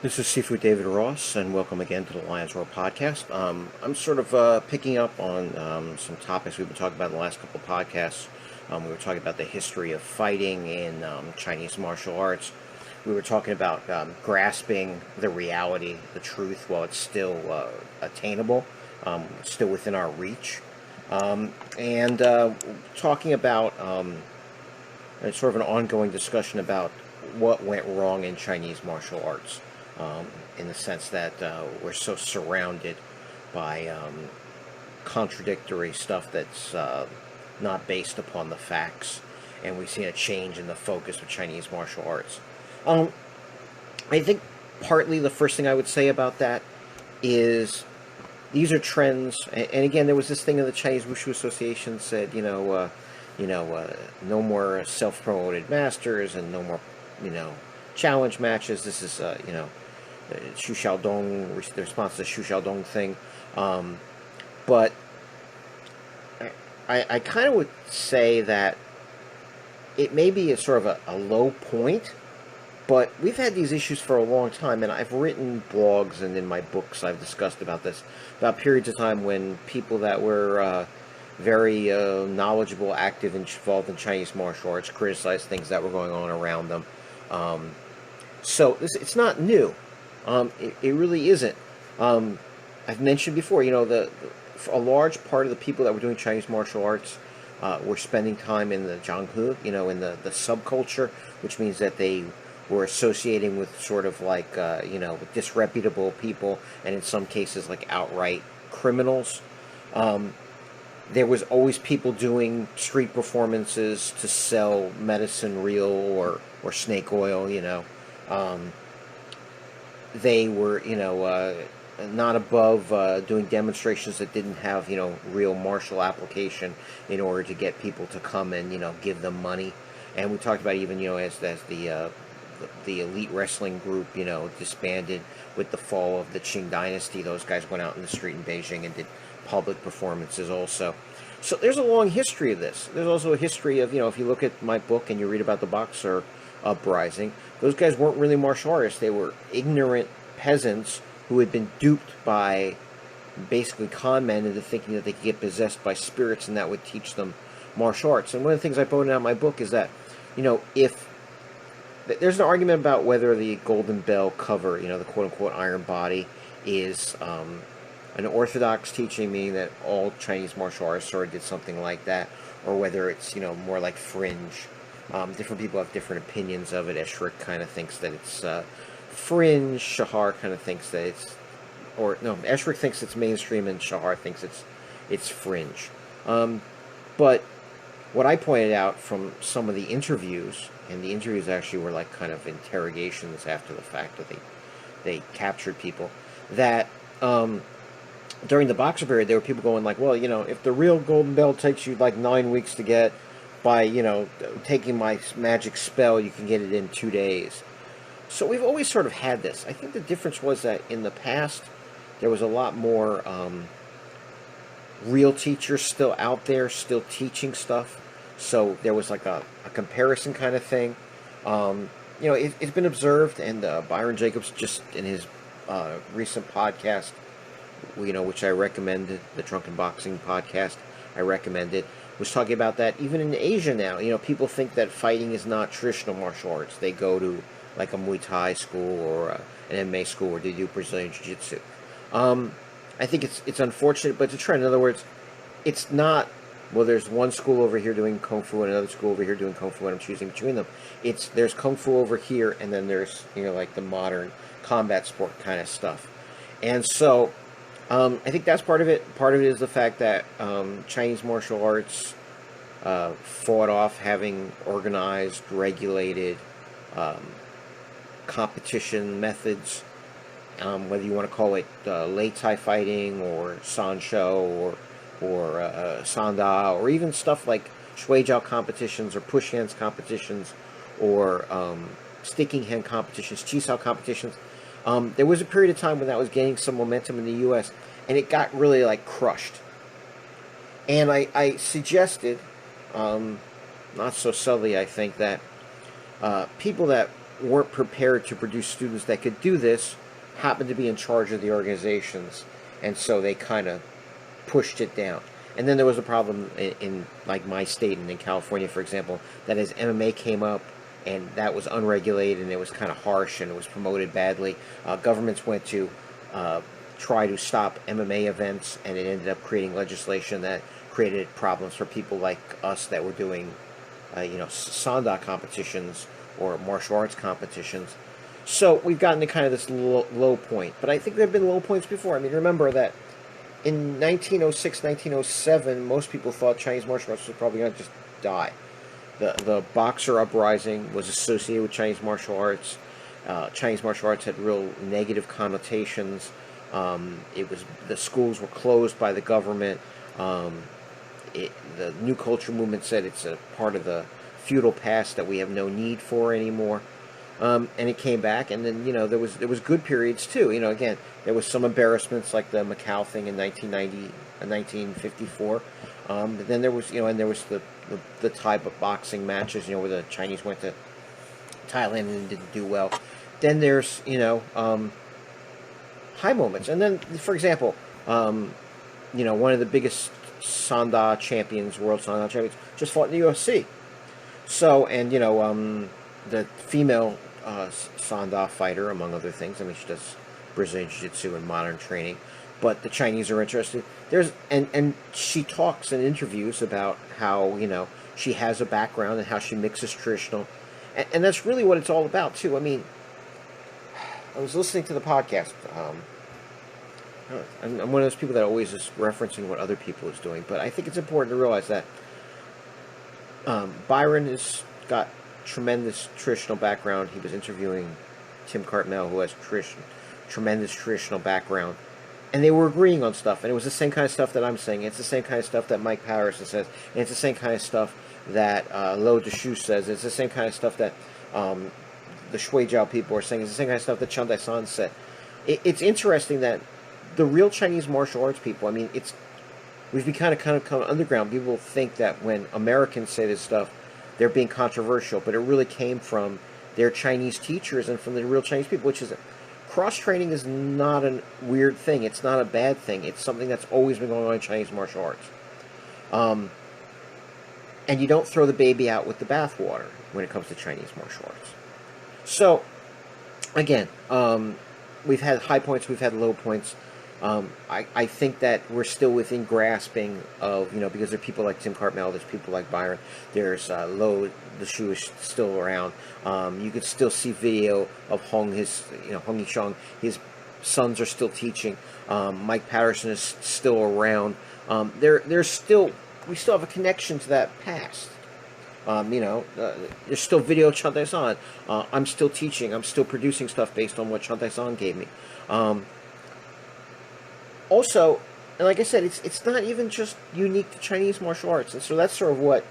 This is Seafood David Ross, and welcome again to the Lions Roar podcast. I'm sort of picking up on some topics we've been talking about in the last couple of podcasts. We were talking about the history of fighting in Chinese martial arts. We were talking about grasping the reality, the truth, while it's still attainable, still within our reach. And talking about sort of an ongoing discussion about what went wrong in Chinese martial arts, in the sense that we're so surrounded by contradictory stuff that's not based upon the facts, and we've seen a change in the focus of Chinese martial arts. I think partly the first thing I would say about that is these are trends, and again, there was this thing in the Chinese Wushu Association said, no more self-promoted masters and no more, challenge matches. This is, Xu Xiaodong, the response to the Xu Xiaodong thing. But I kind of would say that it may be a sort of a low point, but we've had these issues for a long time, and I've written blogs and in my books I've discussed about this, about periods of time when people that were very knowledgeable, active, and involved in Chinese martial arts criticized things that were going on around them. So it's not new. It really isn't. I've mentioned before, a large part of the people that were doing Chinese martial arts were spending time in the Jianghu, in the subculture, which means that they were associating with sort of like, disreputable people, and in some cases, like outright criminals. There was always people doing street performances to sell medicine real or snake oil, They were, not above doing demonstrations that didn't have, real martial application in order to get people to come and, give them money. And we talked about even, as the elite wrestling group, disbanded with the fall of the Qing dynasty. Those guys went out in the street in Beijing and did public performances also. So there's a long history of this. There's also a history of, if you look at my book and you read about the Boxer uprising, those guys weren't really martial artists. They were ignorant peasants who had been duped by basically con men into thinking that they could get possessed by spirits and that would teach them martial arts. And one of the things I pointed out in my book is that, if there's an argument about whether the Golden Bell cover, the quote-unquote iron body, is an orthodox teaching, meaning that all Chinese martial artists sort of did something like that, or whether it's, more like fringe. Different people have different opinions of it. Eshrick kind of thinks that it's fringe. Shahar kind of thinks that Eshrick thinks it's mainstream, and Shahar thinks it's fringe. But what I pointed out from some of the interviews, and the interviews actually were like kind of interrogations after the fact that they captured people, that during the Boxer period, there were people going like, well, if the real Golden Bell takes you like 9 weeks to get, by, taking my magic spell, you can get it in 2 days. So we've always sort of had this. I think the difference was that in the past, there was a lot more real teachers still out there, still teaching stuff. So there was like a comparison kind of thing. It's been observed, and Byron Jacobs, just in his recent podcast, which I recommended, the Drunken Boxing podcast, I recommended, was talking about that even in Asia now. People think that fighting is not traditional martial arts. They go to like a Muay Thai school or an MMA school where they do Brazilian Jiu-Jitsu. I think it's unfortunate, but it's a trend. In other words, it's not, well, there's one school over here doing Kung Fu and another school over here doing Kung Fu, and I'm choosing between them. There's Kung Fu over here, and then there's, like the modern combat sport kind of stuff. And so, I think that's part of it. Part of it is the fact that Chinese martial arts fought off having organized, regulated competition methods, whether you want to call it Lei Tai fighting or Sanshou or Sanda, or even stuff like Shui Jiao competitions or push hands competitions or sticking hand competitions, Chisao competitions. There was a period of time when that was gaining some momentum in the U.S., and it got really like crushed. And I suggested, not so subtly, I think, that people that weren't prepared to produce students that could do this happened to be in charge of the organizations, and so they kind of pushed it down. And then there was a problem in like my state and in California, for example, that as MMA came up and that was unregulated and it was kind of harsh and it was promoted badly, governments went to try to stop MMA events, and it ended up creating legislation that created problems for people like us that were doing, sanda competitions or martial arts competitions. So we've gotten to kind of this low point. But I think there have been low points before. I mean, remember that in 1906, 1907, most people thought Chinese martial arts was probably going to just die. The Boxer uprising was associated with Chinese martial arts. Chinese martial arts had real negative connotations. The schools were closed by the government. The New Culture movement said it's a part of the feudal past that we have no need for anymore. And it came back, and then there was good periods too. Again, there was some embarrassments like the Macau thing in 1990 and 1954. But then there was and there was the Thai boxing matches where the Chinese went to Thailand and didn't do well. Then there's high moments, and then for example, one of the biggest Sanda champions, world Sanda champions, just fought in the UFC. So, and the female Sanda fighter, among other things. I mean, she does Brazilian Jiu-Jitsu and modern training. But the Chinese are interested. And she talks in interviews about how she has a background and how she mixes traditional, and that's really what it's all about too. I mean, I was listening to the podcast. I'm one of those people that always is referencing what other people is doing, but I think it's important to realize that Byron has got tremendous traditional background. He was interviewing Tim Cartmel, who has tremendous traditional background, and they were agreeing on stuff, and it was the same kind of stuff that I'm saying. It's the same kind of stuff that Mike Patterson says, and it's the same kind of stuff that Lo Deshu says. It's the same kind of stuff that the Shuijiao people are saying. It's the same kind of stuff that Chan Dai-san said. It's interesting that the real Chinese martial arts people, I mean, we've been kind of underground. People think that when Americans say this stuff, they're being controversial, but it really came from their Chinese teachers and from the real Chinese people, which is cross-training is not a weird thing. It's not a bad thing. It's something that's always been going on in Chinese martial arts. And you don't throw the baby out with the bathwater when it comes to Chinese martial arts. So, again, we've had high points, we've had low points. I think that we're still within grasping of, because there are people like Tim Cartmel, there's people like Byron, there's Lo Deshu is still around. You could still see video of Hong Yisheng. His sons are still teaching. Mike Patterson is still around. We still have a connection to that past. There's still video of Chan Dai-san. I'm still teaching. I'm still producing stuff based on what Chan Dai-san gave me. Also, and like I said, it's not even just unique to Chinese martial arts, and so that's sort of what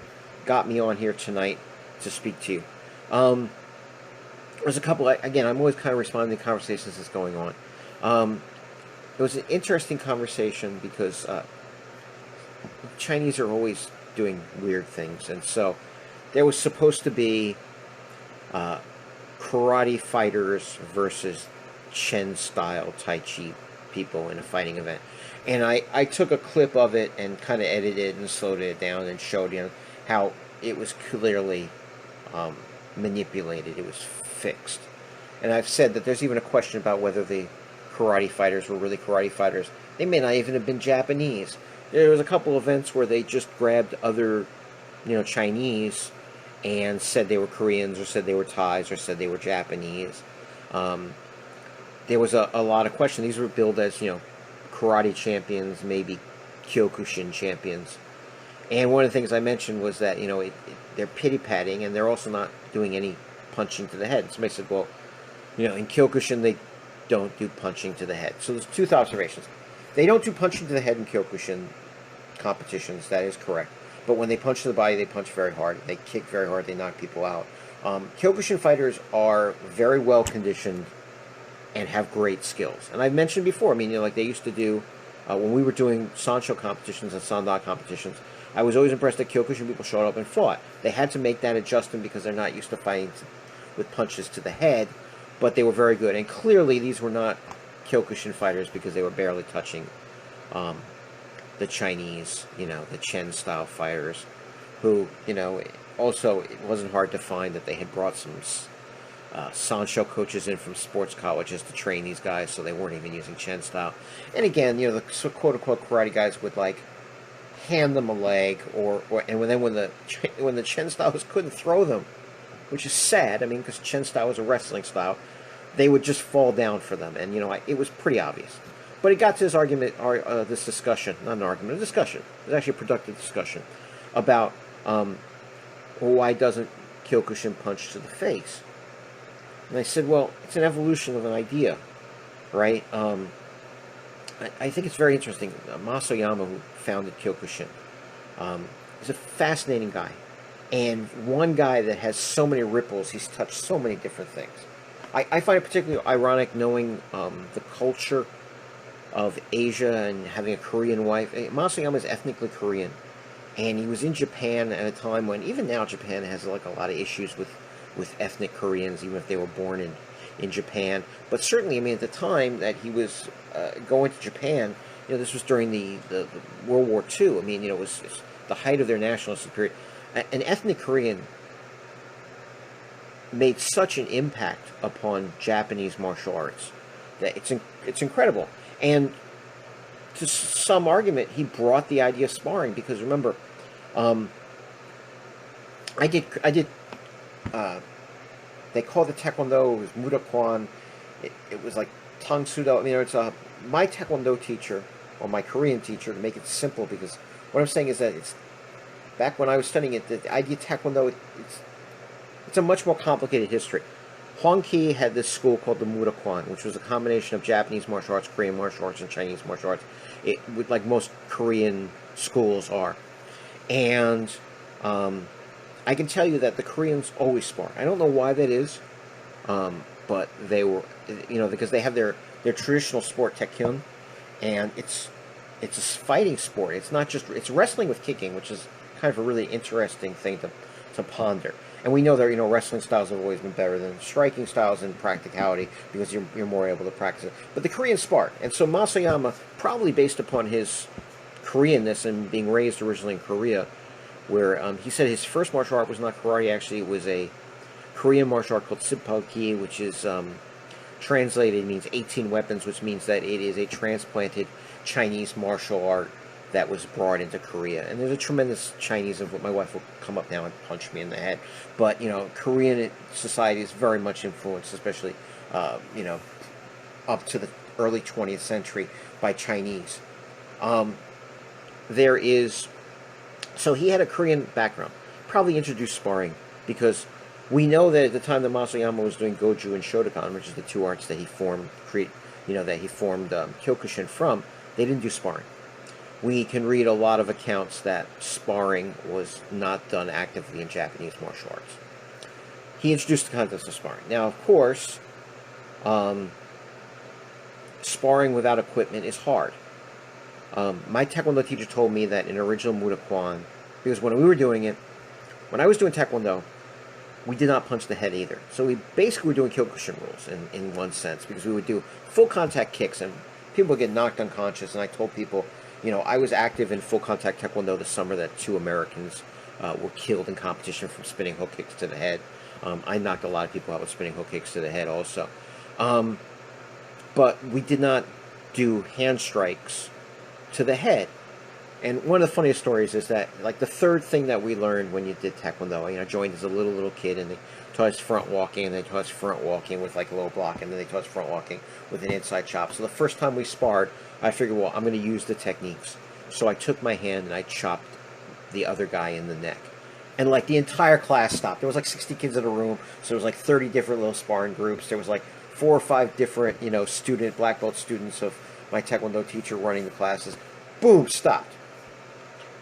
got me on here tonight to speak to you. There's a couple. Again, I'm always kind of responding to conversations that's going on. It was an interesting conversation because Chinese are always doing weird things, and so there was supposed to be karate fighters versus Chen style Tai Chi people in a fighting event, and I took a clip of it and kind of edited it and slowed it down and showed how it was clearly manipulated. It was fixed, and I've said that there's even a question about whether the karate fighters were really karate fighters. They may not even have been Japanese. There was a couple events where they just grabbed other Chinese and said they were Koreans or said they were Thais or said they were Japanese. There was a lot of question. These were billed as, karate champions, maybe Kyokushin champions. And one of the things I mentioned was that, they're pity-patting, and they're also not doing any punching to the head. Somebody said, well, in Kyokushin, they don't do punching to the head. So there's two observations. They don't do punching to the head in Kyokushin competitions. That is correct. But when they punch to the body, they punch very hard. They kick very hard. They knock people out. Kyokushin fighters are very well conditioned and have great skills. And I've mentioned before, like they used to do, when we were doing Sancho competitions and Sanda competitions, I was always impressed that Kyokushin people showed up and fought. They had to make that adjustment because they're not used to fighting with punches to the head, but they were very good. And clearly, these were not Kyokushin fighters because they were barely touching the Chinese, the Chen style fighters, who, also it wasn't hard to find that they had brought some Sancho coaches in from sports colleges to train these guys, so they weren't even using Chen style. And again, the quote unquote karate guys would like hand them a leg, and then when the Chen styles couldn't throw them, which is sad. I mean, because Chen style is a wrestling style, they would just fall down for them, and it was pretty obvious. But it got to this argument, this discussion, not an argument, a discussion. It was actually a productive discussion about why doesn't Kyokushin punch to the face? And I said, well, it's an evolution of an idea, right? I think it's very interesting. Mas Oyama, who founded Kyokushin, is a fascinating guy. And one guy that has so many ripples, he's touched so many different things. I find it particularly ironic knowing the culture of Asia and having a Korean wife. Mas Oyama is ethnically Korean. And he was in Japan at a time when, even now, Japan has like a lot of issues with ethnic Koreans, even if they were born in Japan. But certainly, I mean, at the time that he was going to Japan, this was during the World War II. I mean, it was the height of their nationalist period. An ethnic Korean made such an impact upon Japanese martial arts that it's incredible. And to some argument, he brought the idea of sparring, because remember, I did they call the Taekwondo, it was Muda-kwan, it was like Tang Sudo. I mean, it's my Taekwondo teacher, or my Korean teacher, to make it simple, because what I'm saying is that it's, back when I was studying it, the idea of Taekwondo, it's a much more complicated history. Hwang Ki had this school called the Muda-kwan, which was a combination of Japanese martial arts, Korean martial arts, and Chinese martial arts, like most Korean schools are. And I can tell you that the Koreans always spar. I don't know why that is, but they were, because they have their traditional sport, Taekwon, and it's a fighting sport. It's not just, it's wrestling with kicking, which is kind of a really interesting thing to ponder. And we know that wrestling styles have always been better than striking styles in practicality, because you're more able to practice it. But the Koreans spar, and so Mas Oyama, probably based upon his Koreanness and being raised originally in Korea, where he said his first martial art was not karate. Actually, it was a Korean martial art called Sipalki, which is translated means 18 weapons, which means that it is a transplanted Chinese martial art that was brought into Korea. And there's a tremendous Chinese influence. My wife will come up now and punch me in the head. But, Korean society is very much influenced, especially, up to the early 20th century, by Chinese. So he had a Korean background. Probably introduced sparring, because we know that at the time that Mas Oyama was doing Goju and Shotokan, which is the two arts that he formed, Kyokushin from, they didn't do sparring. We can read a lot of accounts that sparring was not done actively in Japanese martial arts. He introduced the concept of sparring. Now, of course, sparring without equipment is hard. My Taekwondo teacher told me that in original Muda-kwan, because when we were doing it, when I was doing Taekwondo, we did not punch the head either. So we basically were doing Kyokushin rules in one sense, because we would do full contact kicks, and people would get knocked unconscious. And I told people, I was active in full contact Taekwondo the summer that 2 Americans were killed in competition from spinning hook kicks to the head. I knocked a lot of people out with spinning hook kicks to the head also. But we did not do hand strikes to the head. And one of the funniest stories is that, like, the third thing that we learned when you did Taekwondo, I joined as a little kid, and they taught us front walking, and they taught us front walking with, like, low block, and then they taught us front walking with an inside chop. So the first time we sparred, I figured, well, I'm going to use the techniques. So I took my hand and I chopped the other guy in the neck. And, like, the entire class stopped. There was, like, 60 kids in a room, so there was, like, 30 different little sparring groups. There was, like, 4 or 5 different, black belt students of my Taekwondo teacher running the classes. Boom, stopped.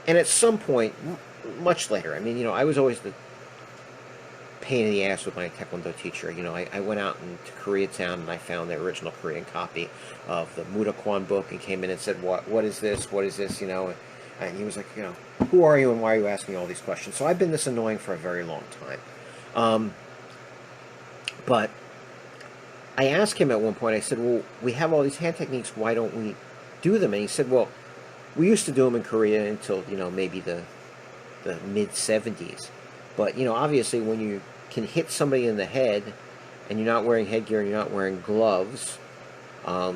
And at some point, much later, I was always the pain in the ass with my Taekwondo teacher. I went out to Koreatown and I found the original Korean copy of the Muda-kwan book and came in and said, what is this? What is this? And he was like, who are you and why are you asking all these questions? So I've been this annoying for a very long time. But I asked him at one point, I said, well, we have all these hand techniques, why don't we do them? And he said, well, we used to do them in Korea until, maybe the mid-70s. But, obviously when you can hit somebody in the head and you're not wearing headgear and you're not wearing gloves, a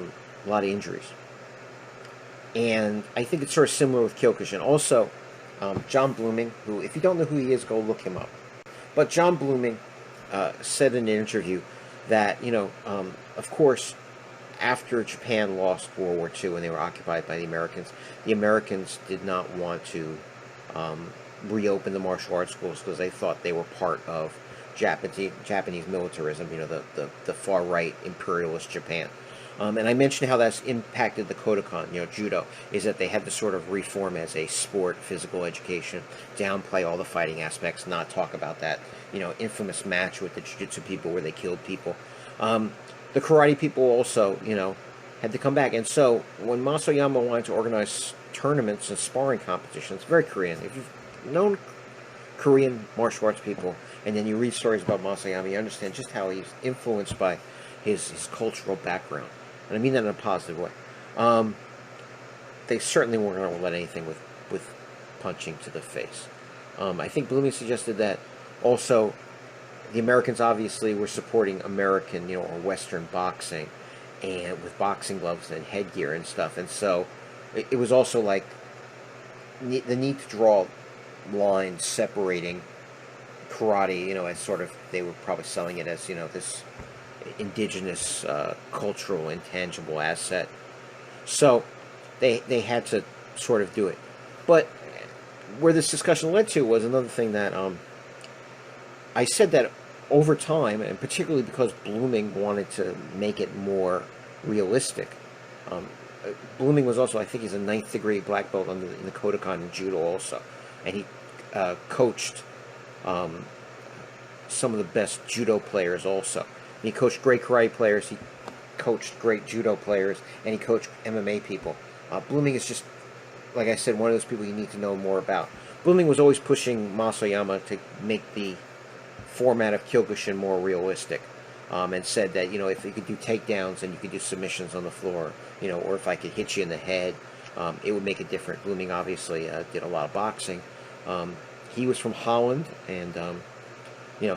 lot of injuries. And I think it's sort of similar with Kyokushin. Also, Jon Bluming, who, if you don't know who he is, go look him up. But Jon Bluming said in an interview that, of course, after Japan lost World War II and they were occupied by the Americans did not want to reopen the martial arts schools because they thought they were part of Japanese militarism, the far-right imperialist Japan. And I mentioned how that's impacted the Kodokan, judo, is that they had to sort of reform as a sport, physical education, downplay all the fighting aspects, not talk about that, infamous match with the jiu-jitsu people where they killed people. The karate people also, had to come back. And so when Mas Oyama wanted to organize tournaments and sparring competitions, very Korean. If you've known Korean martial arts people, and then you read stories about Mas Oyama, you understand just how he's influenced by his cultural background. And I mean that in a positive way. They certainly weren't going to let anything with punching to the face. I think Bluming suggested that also the Americans obviously were supporting American, or Western boxing, and with boxing gloves and headgear and stuff. And so it was also like the need to draw lines separating karate, as sort of, they were probably selling it as, this indigenous cultural intangible asset. So they had to sort of do it. But where this discussion led to was another thing that I said that over time, and particularly because Bluming wanted to make it more realistic. Bluming was also, I think he's a 9th degree black belt in the Kodokan in judo also, and he coached some of the best judo players also. He coached great karate players, he coached great judo players, and he coached MMA people. Bluming is just, like I said, one of those people you need to know more about. Bluming was always pushing Mas Oyama to make the format of Kyokushin more realistic, and said that, if you could do takedowns and you could do submissions on the floor, or if I could hit you in the head, it would make it different. Bluming obviously did a lot of boxing. He was from Holland, and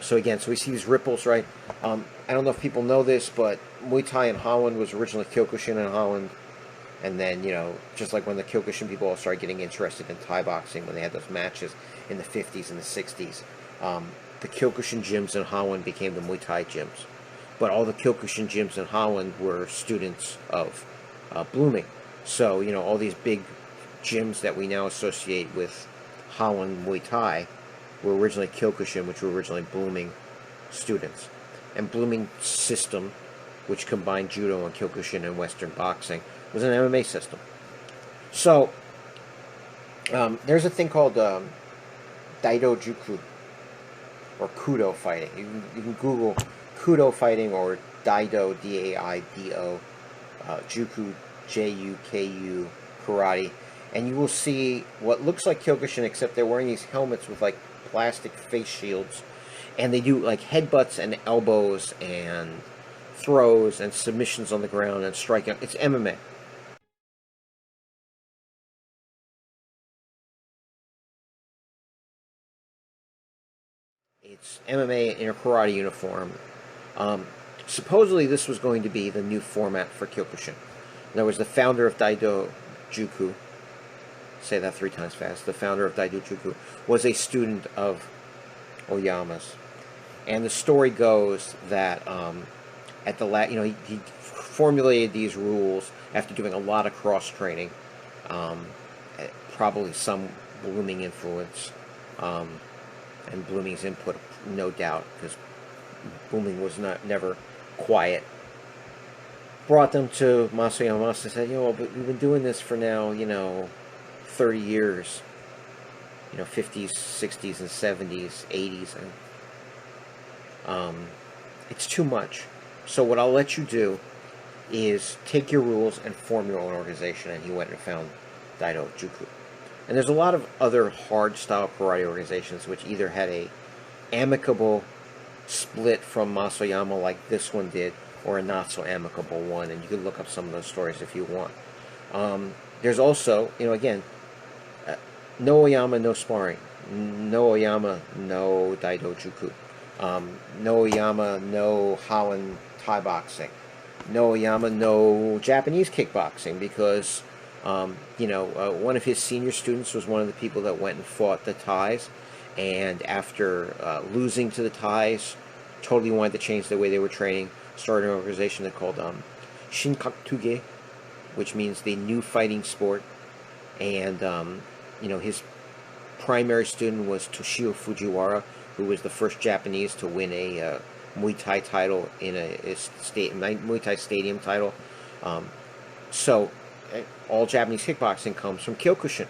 so again, so we see these ripples, right? I don't know if people know this, but Muay Thai in Holland was originally Kyokushin in Holland, and then, just like when the Kyokushin people all started getting interested in Thai boxing, when they had those matches in the 50s and the 60s, the Kyokushin gyms in Holland became the Muay Thai gyms. But all the Kyokushin gyms in Holland were students of Bluming. So, all these big gyms that we now associate with Holland Muay Thai were originally Kyokushin, which were originally Bluming students. And Bluming's system, which combined judo and Kyokushin and Western boxing, was an MMA system. So, there's a thing called Daido Juku, or Kudo fighting. You can Google Kudo fighting or Daido, D-A-I-D-O, Juku, J-U-K-U, karate, and you will see what looks like Kyokushin, except they're wearing these helmets with like plastic face shields, and they do like headbutts and elbows and throws and submissions on the ground and striking. It's MMA. It's MMA in a karate uniform. Supposedly this was going to be the new format for Kyokushin. There was the founder of Daido Juku, say that 3 times fast, the founder of Daido Juku was a student of Oyama's. And the story goes that at the he formulated these rules after doing a lot of cross-training, probably some Bluming influence, and Bluming's input, no doubt, because Bluming was never quiet. Brought them to Mas Oyama and said, but we've been doing this for now, 30 years, 50s, 60s, and 70s, 80s, and it's too much. So what I'll let you do is take your rules and form your own organization. And he went and found Daido Juku. And there's a lot of other hard-style karate organizations which either had a amicable split from Mas Oyama like this one did, or a not so amicable one, and you can look up some of those stories if you want. There's also, again, no Oyama, no sparring. No Oyama, no Daido Juku. No Oyama, no Holland Thai boxing. No Oyama, no Japanese kickboxing, because one of his senior students was one of the people that went and fought the Thais, and after losing to the Thais, totally wanted to change the way they were training, started an organization that called Shinkakutuge, which means the new fighting sport. And his primary student was Toshio Fujiwara, who was the first Japanese to win a Muay Thai title in a Muay Thai stadium title. So all Japanese kickboxing comes from Kyokushin.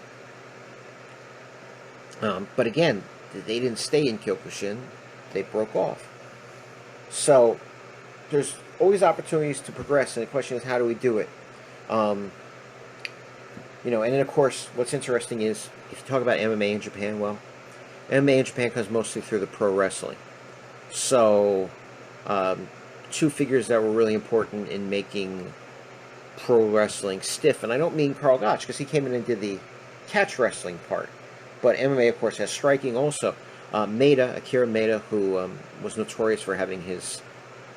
But again, they didn't stay in Kyokushin; they broke off. So there's always opportunities to progress, and the question is, how do we do it? And then of course, what's interesting is, if you talk about MMA in Japan, well, MMA in Japan comes mostly through the pro wrestling. So, two figures that were really important in making pro wrestling stiff, and I don't mean Karl Gotch, because he came in and did the catch wrestling part, but MMA, of course, has striking also. Akira Maeda, who was notorious for having his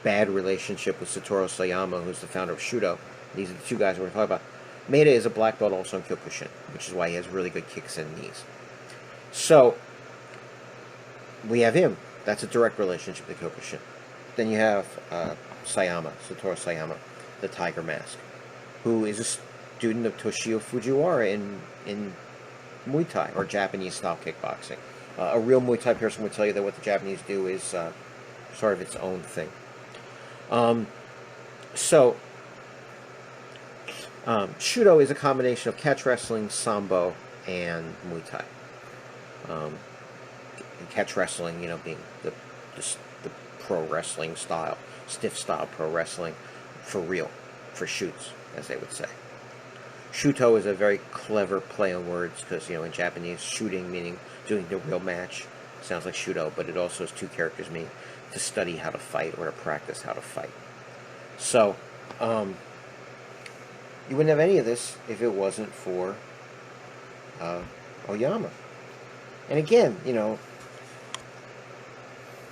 bad relationship with Satoru Sayama, who's the founder of Shudo. These are the two guys we're talking about. Maeda is a black belt also in Kyokushin, which is why he has really good kicks and knees. So, we have him. That's a direct relationship to Kyokushin. Then you have Satoru Sayama, the Tiger Mask, who is a student of Toshio Fujiwara in Muay Thai, or Japanese-style kickboxing. A real Muay Thai person would tell you that what the Japanese do is sort of its own thing. Shudo is a combination of catch wrestling, sambo, and Muay Thai. Catch wrestling, being the pro wrestling style, stiff style pro wrestling, for real, for shoots, as they would say. Shuto is a very clever play on words, because, in Japanese, shooting meaning doing the real match sounds like shudo, but it also has two characters, meaning to study how to fight or to practice how to fight. So, you wouldn't have any of this if it wasn't for Oyama. And again,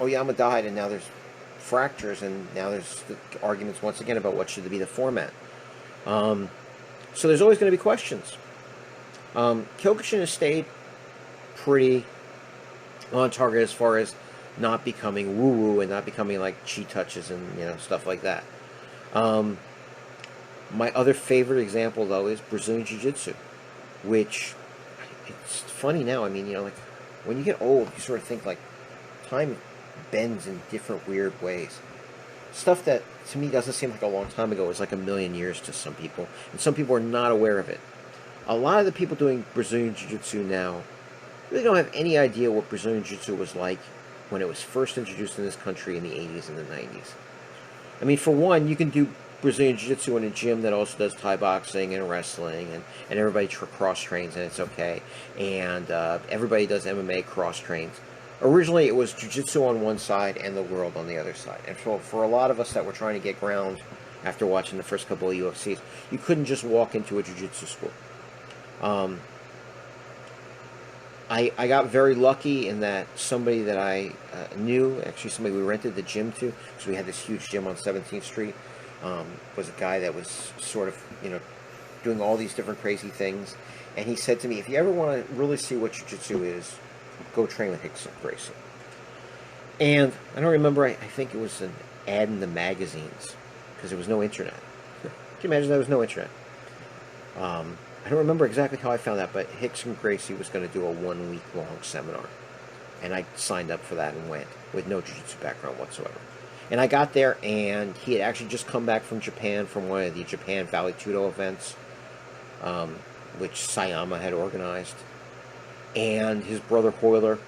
Oyama died, and now there's fractures, and now there's arguments once again about what should be the format. So there's always going to be questions. Kyokushin has stayed pretty on target as far as not becoming woo-woo and not becoming like chi touches and stuff like that. My other favorite example, though, is Brazilian Jiu-Jitsu, which, it's funny now. I mean, like, when you get old, you sort of think, like, time bends in different weird ways. Stuff that, to me, doesn't seem like a long time ago is like a million years to some people, and some people are not aware of it. A lot of the people doing Brazilian Jiu-Jitsu now really don't have any idea what Brazilian Jiu-Jitsu was like when it was first introduced in this country in the 80s and the 90s. I mean, for one, you can do Brazilian Jiu-Jitsu in a gym that also does Thai boxing and wrestling, and everybody cross-trains, and it's okay. And everybody does MMA cross-trains. Originally, it was Jiu-Jitsu on one side and the world on the other side. And for a lot of us that were trying to get ground after watching the first couple of UFCs, you couldn't just walk into a Jiu-Jitsu school. I got very lucky in that somebody that I knew, actually somebody we rented the gym to, because we had this huge gym on 17th Street, was a guy that was sort of, doing all these different crazy things. And he said to me, if you ever want to really see what Jiu-Jitsu is, go train with Rickson Gracie. And I don't remember, I think it was an ad in the magazines, because there was no internet. Can you imagine there was no internet? I don't remember exactly how I found out, but Rickson Gracie was going to do a 1 week long seminar. And I signed up for that and went, with no Jiu-Jitsu background whatsoever. And I got there, and he had actually just come back from Japan, from one of the Japan Vale Tudo events, which Sayama had organized. And his brother Hoyler,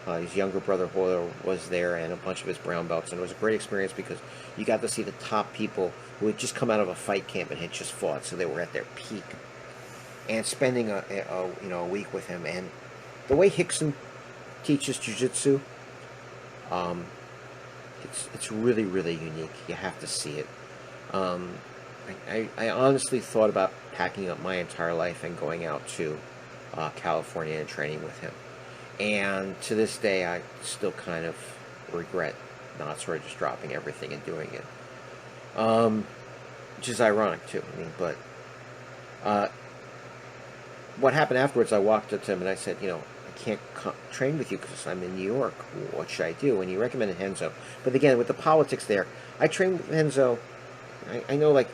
his younger brother Hoyler, was there, and a bunch of his brown belts. And it was a great experience because you got to see the top people who had just come out of a fight camp and had just fought, so they were at their peak. And spending a week with him, and the way Rickson teaches jiu-jitsu, It's really, really unique. You have to see it. Um, I honestly thought about packing up my entire life and going out to California and training with him. And to this day, I still kind of regret not sort of just dropping everything and doing it. Which is ironic too. I mean, but what happened afterwards? I walked up to him and I said, I can't train with you because I'm in New York. What should I do? And he recommended Renzo. But again, with the politics there, I trained with Renzo. I know, like,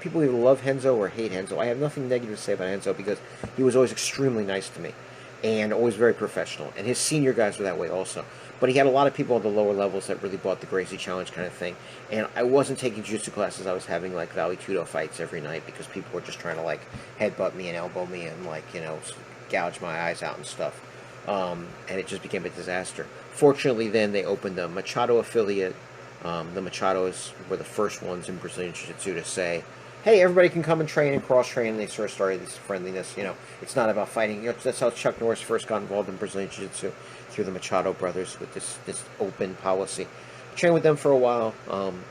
people either love Renzo or hate Renzo. I have nothing negative to say about Renzo because he was always extremely nice to me and always very professional. And his senior guys were that way also. But he had a lot of people at the lower levels that really bought the Gracie Challenge kind of thing. And I wasn't taking jiu-jitsu classes. I was having, like, vale tudo fights every night because people were just trying to, like, headbutt me and elbow me and, like, gouge my eyes out and stuff. And it just became a disaster. Fortunately, then they opened a Machado affiliate. The Machados were the first ones in Brazilian Jiu-Jitsu to say, hey, everybody can come and train and cross-train, and they sort of started this friendliness. It's not about fighting. That's how Chuck Norris first got involved in Brazilian Jiu-Jitsu, through the Machado brothers, with this open policy. Trained with them for a while.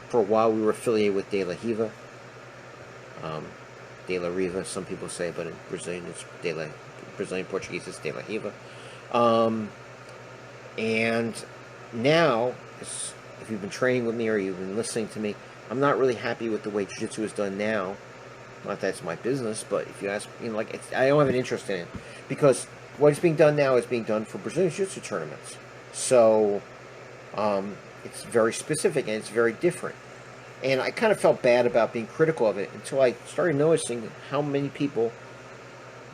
For a while, we were affiliated with De La Riva. De La Riva, some people say, but in Brazilian, it's Brazilian Portuguese, it's De La Riva. And now, if you've been training with me or you've been listening to me, I'm not really happy with the way Jiu-Jitsu is done now. Not that it's my business, but if you ask, I don't have an interest in it. Because what is being done now is being done for Brazilian Jiu-Jitsu tournaments. So, it's very specific and it's very different. And I kind of felt bad about being critical of it until I started noticing how many people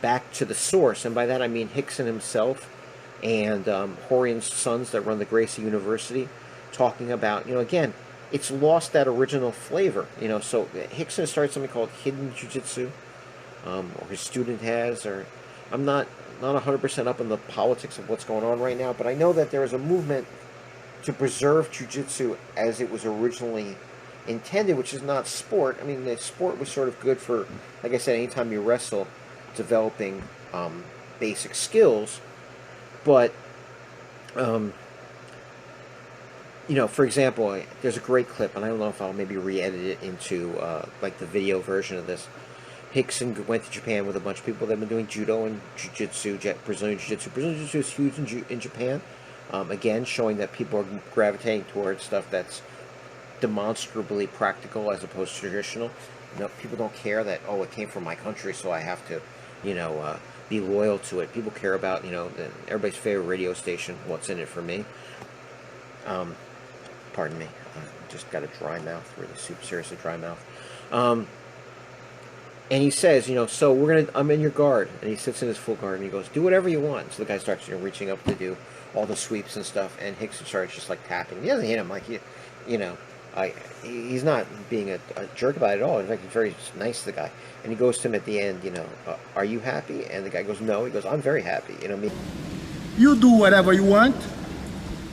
back to the source, and by that I mean Rickson himself and Horian's sons that run the Gracie University, talking about, again, it's lost that original flavor. So Rickson started something called Hidden Jiu-Jitsu, or his student has, or I'm not 100% up on the politics of what's going on right now, but I know that there is a movement to preserve Jiu-Jitsu as it was originally intended, which is not sport. I mean, the sport was sort of good for, like I said, anytime you wrestle, developing basic skills, but for example, there's a great clip, and I don't know if I'll maybe re-edit it into like the video version of this. Rickson went to Japan with a bunch of people that have been doing judo and jiu-jitsu, Brazilian jiu-jitsu. Brazilian jiu-jitsu is huge in Japan. Again, showing that people are gravitating towards stuff that's demonstrably practical as opposed to traditional. People don't care that, it came from my country, so I have to, be loyal to it. People care about, everybody's favorite radio station, what's in it for me. Pardon me, I just got a dry mouth, really super seriously dry mouth. And he says, so I'm in your guard. And he sits in his full guard and he goes, do whatever you want. So the guy starts, reaching up to do all the sweeps and stuff. And Rickson starts just like tapping. He doesn't hit him like, he's not being a jerk about it at all. In fact, he's very nice to the guy. And he goes to him at the end, are you happy? And the guy goes, no. He goes, I'm very happy. You do whatever you want.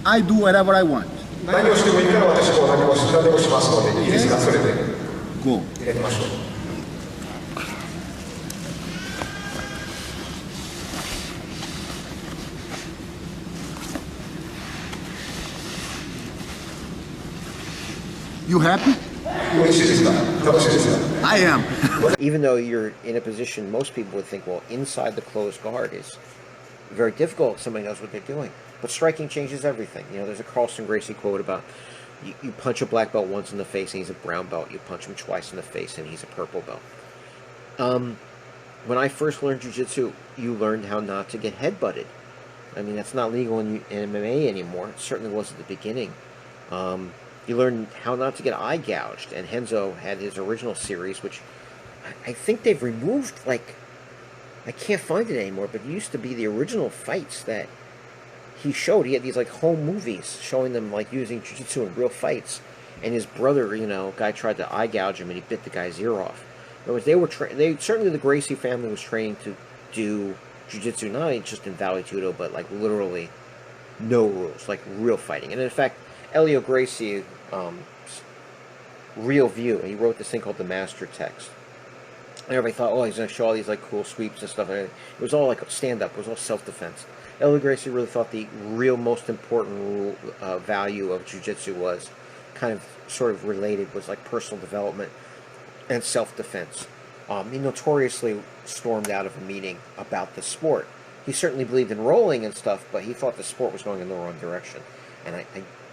I do whatever I want. Go. You happy? I am. Even though you're in a position, most people would think, well, inside the closed guard is very difficult if somebody knows what they're doing. But striking changes everything. There's a Carlson Gracie quote about, you punch a black belt once in the face and he's a brown belt. You punch him twice in the face and he's a purple belt. When I first learned jiu-jitsu, you learned how not to get headbutted. I mean, that's not legal in MMA anymore. It certainly was at the beginning. You learn how not to get eye gouged, and Renzo had his original series, which I think they've removed, I can't find it anymore, but it used to be the original fights that he showed. He had these, home movies showing them, using jiu-jitsu in real fights, and his brother, guy tried to eye gouge him, and he bit the guy's ear off. In other words, certainly the Gracie family was trained to do jiu-jitsu, not only just in vale tudo, but, literally no rules, real fighting. And in fact, Elio Gracie, Real View, he wrote this thing called the Master Text. And everybody thought, he's going to show all these cool sweeps and stuff. It was all stand-up. It was all self-defense. Elio Gracie really thought the real most important value of jiu-jitsu was kind of sort of related was like personal development and self-defense. He notoriously stormed out of a meeting about the sport. He certainly believed in rolling and stuff, but he thought the sport was going in the wrong direction. And I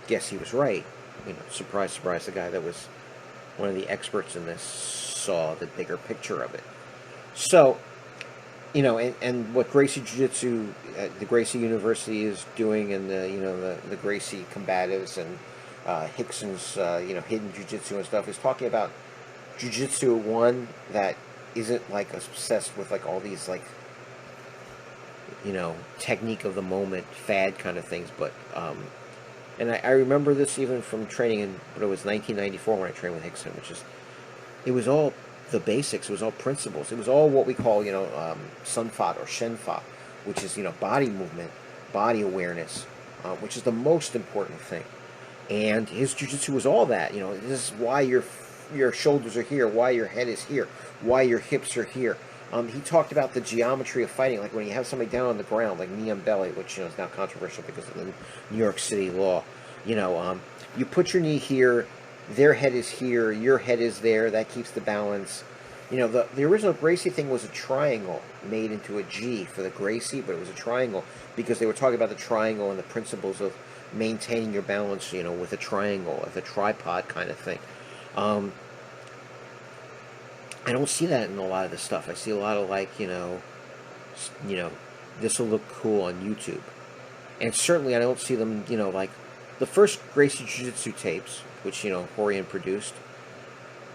guess he was right. Surprise, surprise, the guy that was one of the experts in this saw the bigger picture of it. So, and what Gracie Jiu-Jitsu, the Gracie University is doing, and the Gracie combatives and Hickson's, hidden Jiu-Jitsu and stuff, is talking about Jiu-Jitsu, one that isn't like obsessed with like all these like, technique of the moment, fad kind of things, but, and I remember this even from training in, but it was 1994 when I trained with Hickson, it was all the basics, it was all principles, it was all what we call, sunfa or shenfa, which is, body movement, body awareness, which is the most important thing. And his jiu-jitsu was all that, this is why your shoulders are here, why your head is here, why your hips are here. He talked about the geometry of fighting, like when you have somebody down on the ground, like knee on belly, which is now controversial because of the New York City law. You put your knee here, their head is here, your head is there. That keeps the balance. The original Gracie thing was a triangle made into a G for the Gracie, but it was a triangle because they were talking about the triangle and the principles of maintaining your balance, with a triangle, with a tripod kind of thing. I don't see that in a lot of this stuff. I see a lot of like, this will look cool on YouTube. And certainly I don't see them, like the first Gracie Jiu-Jitsu tapes, which, Horian produced.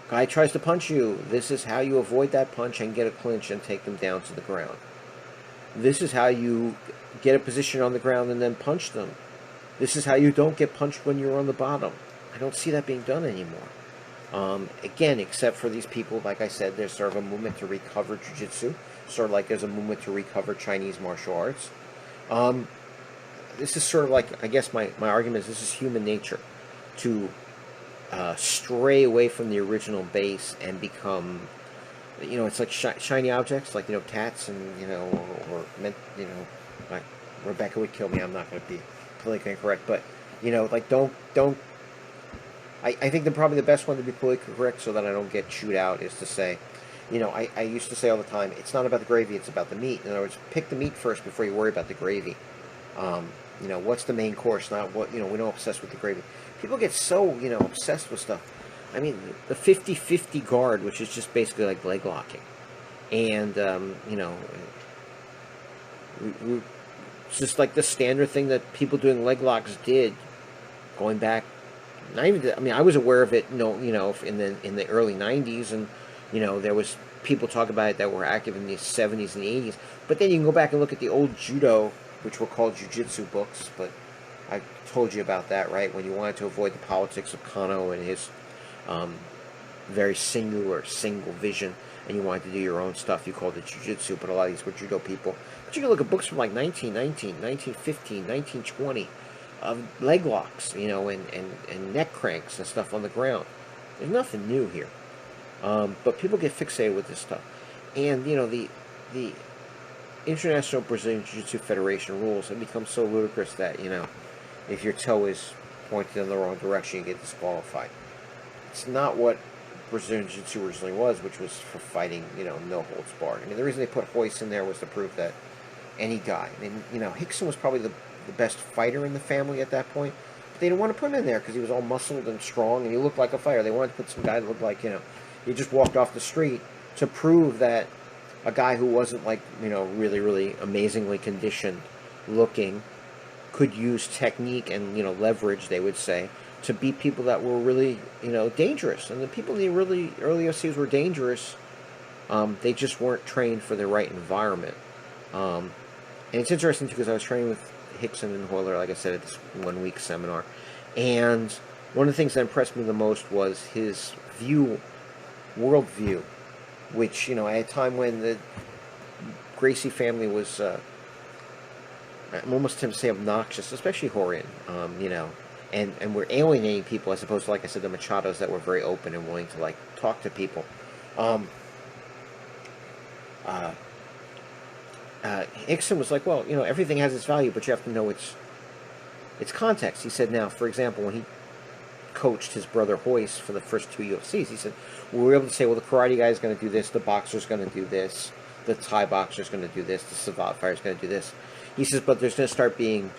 Guy tries to punch you. This is how you avoid that punch and get a clinch and take them down to the ground. This is how you get a position on the ground and then punch them. This is how you don't get punched when you're on the bottom. I don't see that being done anymore. Again, except for these people, like I said, there's sort of a movement to recover Jiu-Jitsu, sort of like there's a movement to recover Chinese martial arts. This is sort of like, I guess my argument is this is human nature, to stray away from the original base and become, it's like shiny objects, like, tats and, or like Rebecca would kill me, I'm not going to be politically incorrect, but, like don't I think probably the best one to be politically correct so that I don't get chewed out is to say, I used to say all the time, it's not about the gravy, it's about the meat. In other words, pick the meat first before you worry about the gravy. What's the main course, not what, we don't obsess with the gravy. People get so, obsessed with stuff. I mean, the 50-50 guard, which is just basically like leg locking. And, it's just like the standard thing that people doing leg locks did going back. Not even, I mean, I was aware of it, in the early 90s, and, there was people talk about it that were active in the 70s and the 80s. But then you can go back and look at the old judo, which were called jiu-jitsu books, but I told you about that, right? When you wanted to avoid the politics of Kano and his very single vision, and you wanted to do your own stuff, you called it jiu-jitsu, but a lot of these were judo people. But you can look at books from like 1919, 1915, 1920, of leg locks, and neck cranks and stuff on the ground. There's nothing new here. But people get fixated with this stuff. And, the International Brazilian Jiu-Jitsu Federation rules have become so ludicrous that, if your toe is pointed in the wrong direction, you get disqualified. It's not what Brazilian Jiu-Jitsu originally was, which was for fighting, no holds barred. I mean, the reason they put hoists in there was to prove that any guy, I mean, Hickson was probably the best fighter in the family at that point. But they didn't want to put him in there because he was all muscled and strong and he looked like a fighter. They wanted to put some guy that looked like, he just walked off the street to prove that a guy who wasn't like, really, really amazingly conditioned looking could use technique and, leverage, they would say, to beat people that were really, dangerous. And the people in the really early OCs were dangerous. They just weren't trained for the right environment. And it's interesting, too, because I was training with Hickson and Hoyler, like I said, at this 1-week seminar. And one of the things that impressed me the most was his worldview, which, at a time when the Gracie family was, I'm almost tempted to say obnoxious, especially Horian, and we're alienating people as opposed to, like I said, the Machados that were very open and willing to, like, talk to people. Hickson was like, well, everything has its value, but you have to know its context. He said, now, for example, when he coached his brother Hoist for the first 2 UFCs. He said, we were able to say, well, the karate guy is going to do this, the boxer's going to do this, the Thai boxer's going to do this, the Savate fighter's going to do this. He says, but there's going to start being,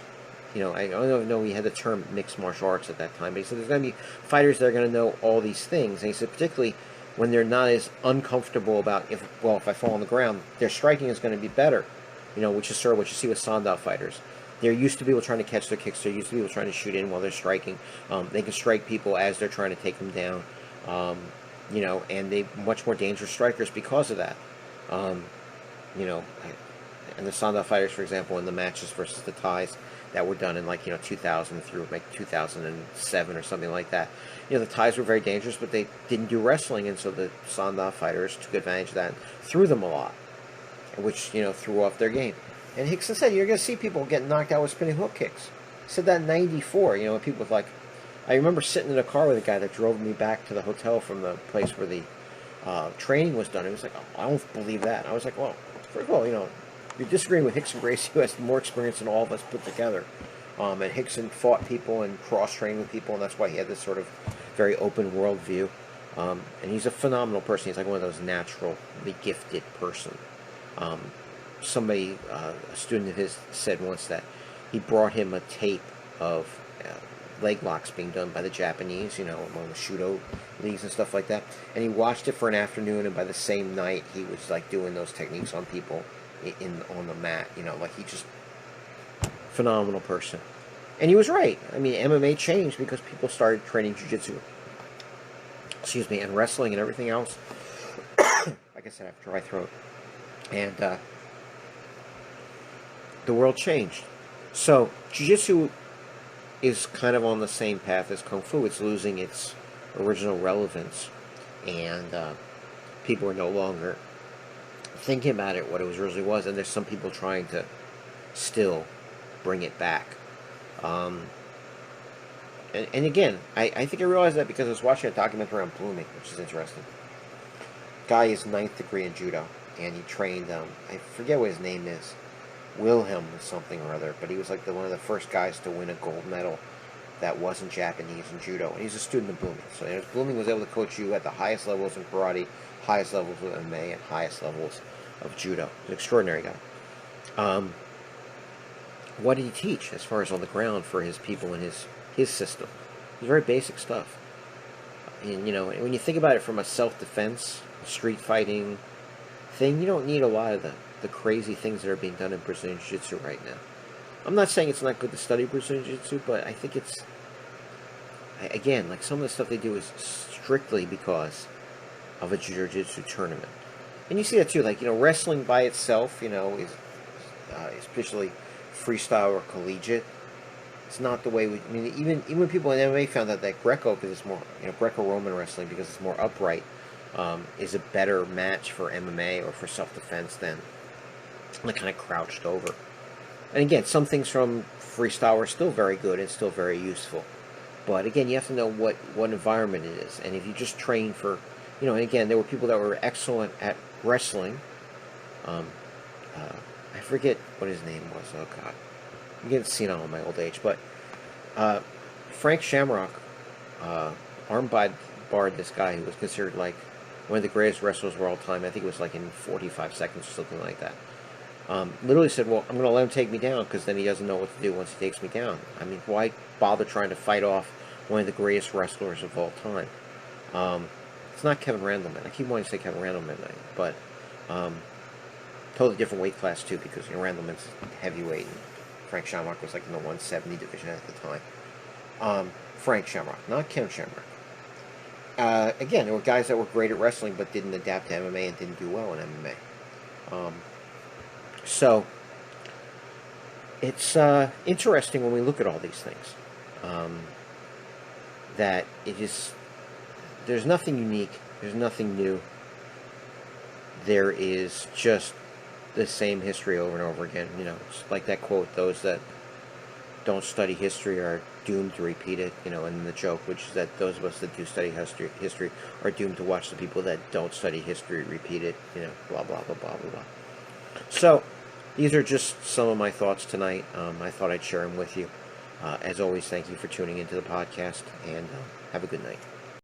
I don't know he had the term mixed martial arts at that time, but he said there's going to be fighters that are going to know all these things. And he said, particularly when they're not as uncomfortable about, if I fall on the ground, their striking is going to be better, which is sort of what you see with Sanda fighters. They're used to people trying to catch their kicks. They're used to people trying to shoot in while they're striking. They can strike people as they're trying to take them down, and they're much more dangerous strikers because of that. And the Sanda fighters, for example, in the matches versus the Thais that were done in 2000 through 2007 or something like that. The Thais were very dangerous, but they didn't do wrestling, and so the Sanda fighters took advantage of that and threw them a lot, which, threw off their game. And Hickson said, you're going to see people get knocked out with spinning hook kicks. He said that in 94, people with I remember sitting in a car with a guy that drove me back to the hotel from the place where the training was done. He was like, oh, I don't believe that. And I was like, well, first of all, you're disagreeing with Hickson Gracie, who has more experience than all of us put together. And Hickson fought people and cross-trained with people, and that's why he had this sort of very open worldview. And he's a phenomenal person. He's like one of those naturally gifted person. Somebody, a student of his, said once that he brought him a tape of leg locks being done by the Japanese, among the Shudo leagues and stuff like that. And he watched it for an afternoon, and by the same night, he was doing those techniques on people on the mat. He just phenomenal person. And he was right. I mean, MMA changed because people started training jiu-jitsu. Excuse me, and wrestling and everything else. Like I said, I have a dry throat. And the world changed. So, jiu-jitsu is kind of on the same path as Kung Fu. It's losing its original relevance. And people are no longer thinking about it what it originally was. And there's some people trying to still bring it back. And again, I think I realized that because I was watching a documentary on Bluming, which is interesting. Guy is 9th degree in judo, and he trained, I forget what his name is, Wilhelm or something or other, but he was like one of the first guys to win a gold medal that wasn't Japanese in judo, and he's a student of Bluming. So Bluming was able to coach you at the highest levels in karate, highest levels of MMA, and highest levels of judo. He's an extraordinary guy. What did he teach as far as on the ground for his people and his system? It was very basic stuff. And when you think about it from a self-defense, street fighting thing, you don't need a lot of the crazy things that are being done in Brazilian Jiu-Jitsu right now. I'm not saying it's not good to study Brazilian Jiu-Jitsu, but I think it's, again, some of the stuff they do is strictly because of a Jiu-Jitsu tournament. And you see that too, wrestling by itself, is especially freestyle or collegiate. It's not the way even people in MMA found out that Greco, because it's more, Greco-Roman wrestling, because it's more upright, is a better match for MMA or for self-defense than kind of crouched over. And again, some things from freestyle are still very good and still very useful. But again, you have to know what environment it is. And if you just train for, and again, there were people that were excellent at wrestling. I forget what his name was. Oh, God. I'm getting senile in my old age. But Frank Shamrock arm-barred this guy who was considered one of the greatest wrestlers of all time. I think it was in 45 seconds or something like that. Literally said, well, I'm going to let him take me down because then he doesn't know what to do once he takes me down. I mean, why bother trying to fight off one of the greatest wrestlers of all time? It's not Kevin Randleman. I keep wanting to say Kevin Randleman, but totally different weight class too, because Randleman's heavyweight and Frank Shamrock was in the 170 division at the time. Frank Shamrock, not Ken Shamrock. Again, there were guys that were great at wrestling but didn't adapt to MMA and didn't do well in MMA. So it's interesting when we look at all these things, that there's nothing unique, there's nothing new, there is just the same history over and over again. It's like that quote, those that don't study history are doomed to repeat it, and the joke, which is that those of us that do study history are doomed to watch the people that don't study history repeat it, blah, blah, blah, blah, blah, blah. So, these are just some of my thoughts tonight. I thought I'd share them with you. As always, thank you for tuning into the podcast, and Have a good night.